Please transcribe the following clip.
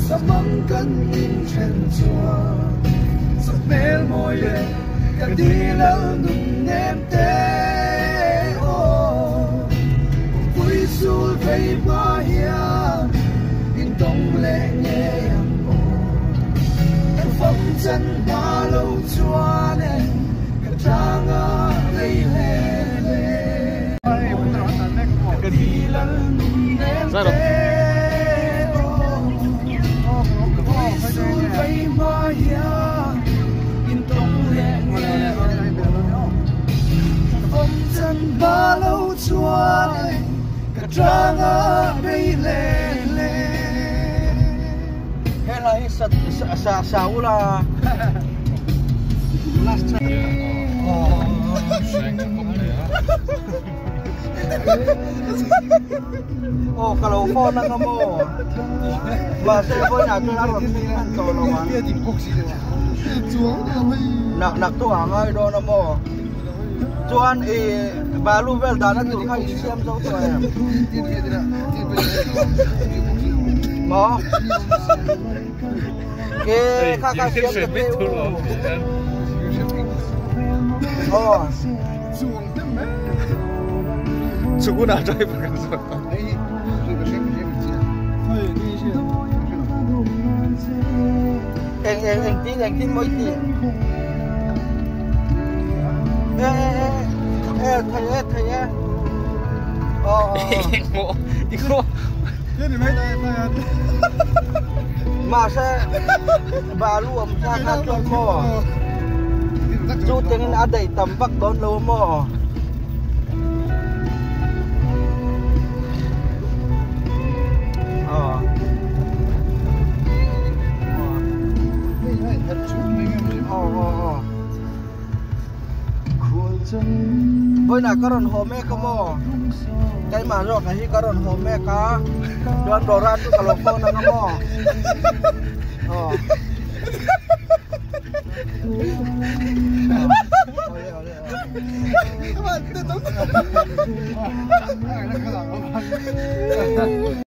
sa mang kan in chen chua sa mel moi le ka di lau num nem te o quy sul vei ma hia in dong le nghe yang o em phong chân ba lâu chua ne ka trang a lei le ka di lau num nem te ba lâu chua cả trang ở đây lên hay là sa ula oh kalau phone na mo ba sa phone na tôi làm cái to nó mà nak tu angai do na mo chuan balu vel dana tur kha siam zo to em mo ke kha ka siam ke oh Suguna drive kan so anh tin mới tin thầy iku jadi masa baru sa kantor mo tingin ada tambak doon lo mo Ôi na karon home kamo kay mano kasi karon home ka doan doran tu kalau phone na kamo oh ole